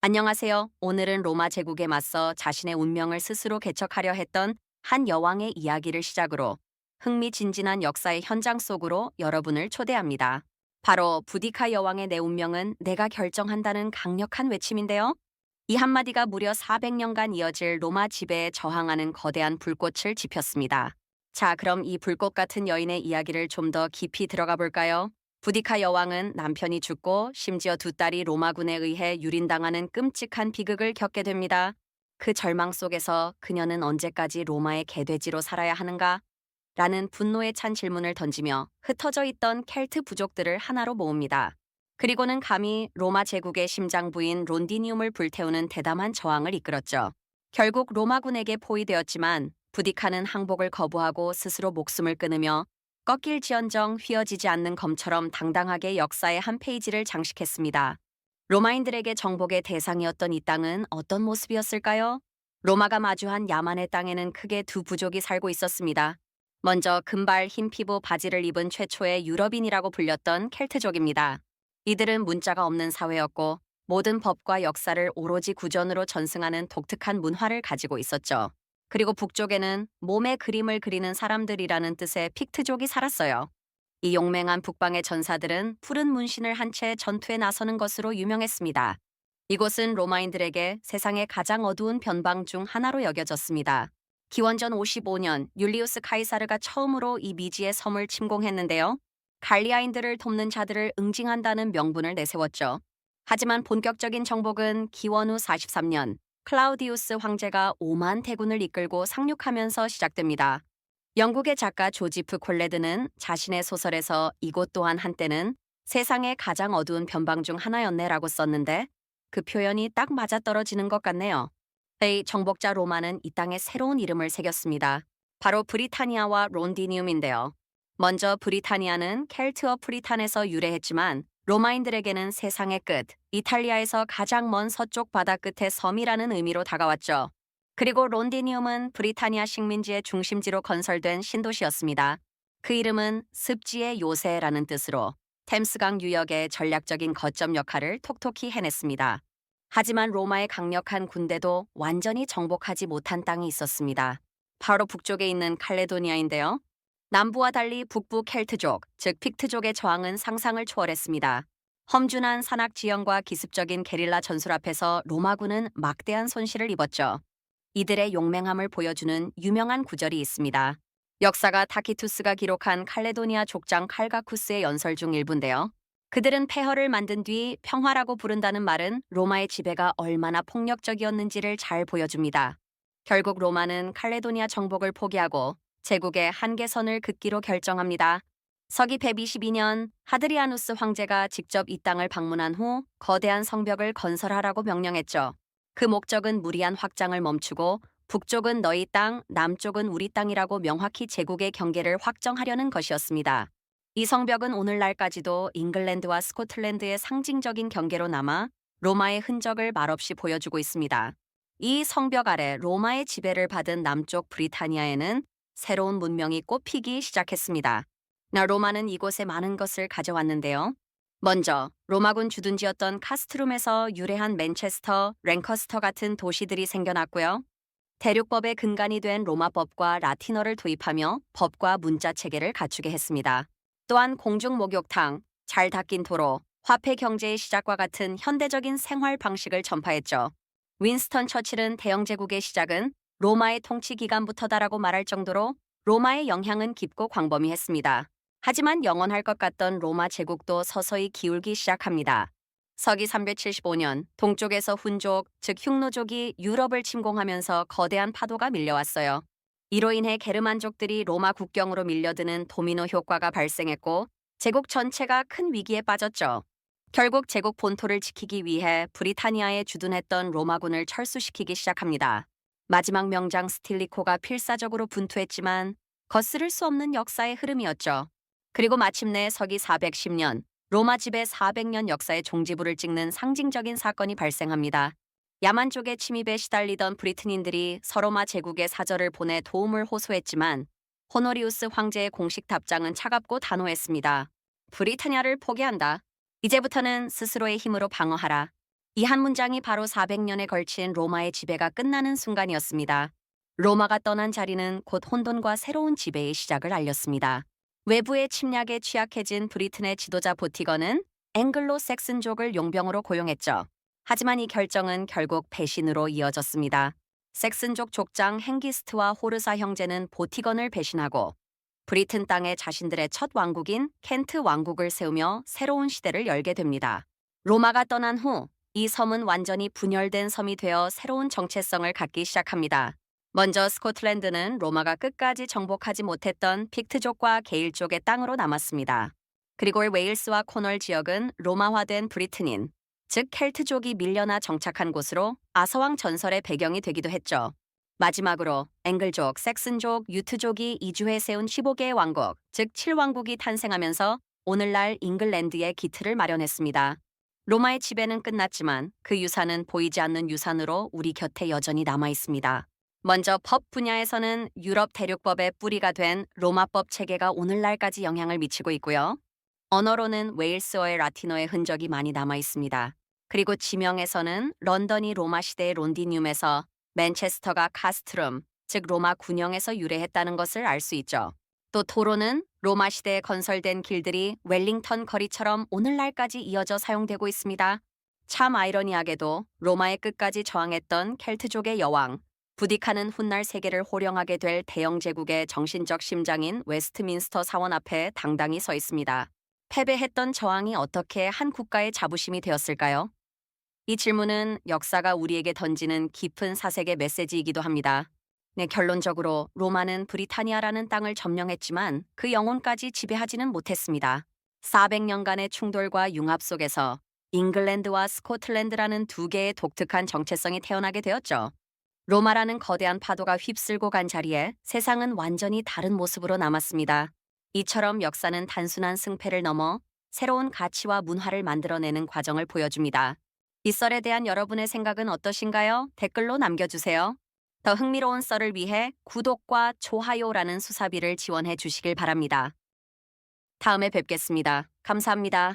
안녕하세요. 오늘은 로마 제국에 맞서 자신의 운명을 스스로 개척하려 했던 한 여왕의 이야기를 시작으로 흥미진진한 역사의 현장 속으로 여러분을 초대합니다. 바로 부디카 여왕의 내 운명은 내가 결정한다는 강력한 외침인데요. 이 한마디가 무려 400년간 이어질 로마 지배에 저항하는 거대한 불꽃을 지폈습니다. 자, 그럼 이 불꽃 같은 여인의 이야기를 좀 더 깊이 들어가 볼까요? 부디카 여왕은 남편이 죽고 심지어 두 딸이 로마군에 의해 유린당하는 끔찍한 비극을 겪게 됩니다. 그 절망 속에서 그녀는 언제까지 로마의 개돼지로 살아야 하는가? 라는 분노에 찬 질문을 던지며 흩어져 있던 켈트 부족들을 하나로 모읍니다. 그리고는 감히 로마 제국의 심장부인 론디니움을 불태우는 대담한 저항을 이끌었죠. 결국 로마군에게 포위되었지만 부디카는 항복을 거부하고 스스로 목숨을 끊으며 꺾일지언정 휘어지지 않는 검처럼 당당하게 역사의 한 페이지를 장식했습니다. 로마인들에게 정복의 대상이었던 이 땅은 어떤 모습이었을까요? 로마가 마주한 야만의 땅에는 크게 두 부족이 살고 있었습니다. 먼저 금발 흰 피부 바지를 입은 최초의 유럽인이라고 불렸던 켈트족입니다. 이들은 문자가 없는 사회였고 모든 법과 역사를 오로지 구전으로 전승하는 독특한 문화를 가지고 있었죠. 그리고 북쪽에는 몸에 그림을 그리는 사람들이라는 뜻의 픽트족이 살았어요. 이 용맹한 북방의 전사들은 푸른 문신을 한 채 전투에 나서는 것으로 유명했습니다. 이곳은 로마인들에게 세상의 가장 어두운 변방 중 하나로 여겨졌습니다. 기원전 55년 율리우스 카이사르가 처음으로 이 미지의 섬을 침공했는데요. 갈리아인들을 돕는 자들을 응징한다는 명분을 내세웠죠. 하지만 본격적인 정복은 기원 후 43년 클라우디우스 황제가 오만 대군을 이끌고 상륙하면서 시작됩니다. 영국의 작가 조지프 콜레드는 자신의 소설에서 이곳 또한 한때는 세상의 가장 어두운 변방 중 하나였네라고 썼는데 그 표현이 딱 맞아떨어지는 것 같네요. 정복자 로마는 이 땅에 새로운 이름을 새겼습니다. 바로 브리타니아와 론디니움인데요. 먼저 브리타니아는 켈트어 프리탄에서 유래했지만 로마인들에게는 세상의 끝, 이탈리아에서 가장 먼 서쪽 바다 끝의 섬이라는 의미로 다가왔죠. 그리고 론디니움은 브리타니아 식민지의 중심지로 건설된 신도시였습니다. 그 이름은 습지의 요새라는 뜻으로 템스강 유역의 전략적인 거점 역할을 톡톡히 해냈습니다. 하지만 로마의 강력한 군대도 완전히 정복하지 못한 땅이 있었습니다. 바로 북쪽에 있는 칼레도니아인데요. 남부와 달리 북부 켈트족, 즉 픽트족의 저항은 상상을 초월했습니다. 험준한 산악 지형과 기습적인 게릴라 전술 앞에서 로마군은 막대한 손실을 입었죠. 이들의 용맹함을 보여주는 유명한 구절이 있습니다. 역사가 타키투스가 기록한 칼레도니아 족장 칼가쿠스의 연설 중 일부인데요. 그들은 폐허를 만든 뒤 평화라고 부른다는 말은 로마의 지배가 얼마나 폭력적이었는지를 잘 보여줍니다. 결국 로마는 칼레도니아 정복을 포기하고 제국의 한계선을 긋기로 결정합니다. 서기 122년 하드리아누스 황제가 직접 이 땅을 방문한 후 거대한 성벽을 건설하라고 명령했죠. 그 목적은 무리한 확장을 멈추고 북쪽은 너희 땅, 남쪽은 우리 땅이라고 명확히 제국의 경계를 확정하려는 것이었습니다. 이 성벽은 오늘날까지도 잉글랜드와 스코틀랜드의 상징적인 경계로 남아 로마의 흔적을 말없이 보여주고 있습니다. 이 성벽 아래 로마의 지배를 받은 남쪽 브리타니아에는 새로운 문명이 꽃피기 시작했습니다. 로마는 이곳에 많은 것을 가져왔는데요. 먼저 로마군 주둔지였던 카스트룸에서 유래한 맨체스터, 랭커스터 같은 도시들이 생겨났고요. 대륙법의 근간이 된 로마법과 라틴어를 도입하며 법과 문자 체계를 갖추게 했습니다. 또한 공중 목욕탕, 잘 닦인 도로, 화폐 경제의 시작과 같은 현대적인 생활 방식을 전파했죠. 윈스턴 처칠은 대영 제국의 시작은 로마의 통치 기간부터다라고 말할 정도로 로마의 영향은 깊고 광범위했습니다. 하지만 영원할 것 같던 로마 제국도 서서히 기울기 시작합니다. 서기 375년 동쪽에서 훈족, 즉 흉노족이 유럽을 침공하면서 거대한 파도가 밀려왔어요. 이로 인해 게르만족들이 로마 국경으로 밀려드는 도미노 효과가 발생했고 제국 전체가 큰 위기에 빠졌죠. 결국 제국 본토를 지키기 위해 브리타니아에 주둔했던 로마군을 철수시키기 시작합니다. 마지막 명장 스틸리코가 필사적으로 분투했지만 거스를 수 없는 역사의 흐름이었죠. 그리고 마침내 서기 410년 로마 지배 400년 역사의 종지부를 찍는 상징적인 사건이 발생합니다. 야만 쪽의 침입에 시달리던 브리튼인들이 서로마 제국에 사절을 보내 도움을 호소했지만 호노리우스 황제의 공식 답장은 차갑고 단호했습니다. 브리타니아를 포기한다. 이제부터는 스스로의 힘으로 방어하라. 이 한 문장이 바로 400년에 걸친 로마의 지배가 끝나는 순간이었습니다. 로마가 떠난 자리는 곧 혼돈과 새로운 지배의 시작을 알렸습니다. 외부의 침략에 취약해진 브리튼의 지도자 보티건은 앵글로 섹슨족을 용병으로 고용했죠. 하지만 이 결정은 결국 배신으로 이어졌습니다. 섹슨족 족장 행기스트와 호르사 형제는 보티건을 배신하고 브리튼 땅에 자신들의 첫 왕국인 켄트 왕국을 세우며 새로운 시대를 열게 됩니다. 로마가 떠난 후 이 섬은 완전히 분열된 섬이 되어 새로운 정체성을 갖기 시작합니다. 먼저 스코틀랜드는 로마가 끝까지 정복하지 못했던 픽트족과 게일족의 땅으로 남았습니다. 그리고 웨일스와 코널 지역은 로마화된 브리튼인, 즉 켈트족이 밀려나 정착한 곳으로 아서왕 전설의 배경이 되기도 했죠. 마지막으로 앵글족, 섹슨족, 유트족이 이주해 세운 15개의 왕국, 즉 7왕국이 탄생하면서 오늘날 잉글랜드의 기틀을 마련했습니다. 로마의 지배는 끝났지만 그 유산은 보이지 않는 유산으로 우리 곁에 여전히 남아 있습니다. 먼저 법 분야에서는 유럽 대륙법의 뿌리가 된 로마법 체계가 오늘날까지 영향을 미치고 있고요. 언어로는 웨일스어의 라틴어의 흔적이 많이 남아 있습니다. 그리고 지명에서는 런던이 로마 시대의 론디듐에서 맨체스터가 카스트룸, 즉 로마 군영에서 유래했다는 것을 알 수 있죠. 또 도로는 로마 시대에 건설된 길들이 웰링턴 거리처럼 오늘날까지 이어져 사용되고 있습니다. 참 아이러니하게도 로마의 끝까지 저항했던 켈트족의 여왕, 부딕하는 훗날 세계를 호령하게 될 대영 제국의 정신적 심장인 웨스트민스터 사원 앞에 당당히 서 있습니다. 패배했던 저항이 어떻게 한 국가의 자부심이 되었을까요? 이 질문은 역사가 우리에게 던지는 깊은 사색의 메시지이기도 합니다. 네, 결론적으로 로마는 브리타니아라는 땅을 점령했지만 그 영혼까지 지배하지는 못했습니다. 400년간의 충돌과 융합 속에서 잉글랜드와 스코틀랜드라는 두 개의 독특한 정체성이 태어나게 되었죠. 로마라는 거대한 파도가 휩쓸고 간 자리에 세상은 완전히 다른 모습으로 남았습니다. 이처럼 역사는 단순한 승패를 넘어 새로운 가치와 문화를 만들어내는 과정을 보여줍니다. 이 썰에 대한 여러분의 생각은 어떠신가요? 댓글로 남겨주세요. 더 흥미로운 썰을 위해 구독과 좋아요라는 수사비를 지원해 주시길 바랍니다. 다음에 뵙겠습니다. 감사합니다.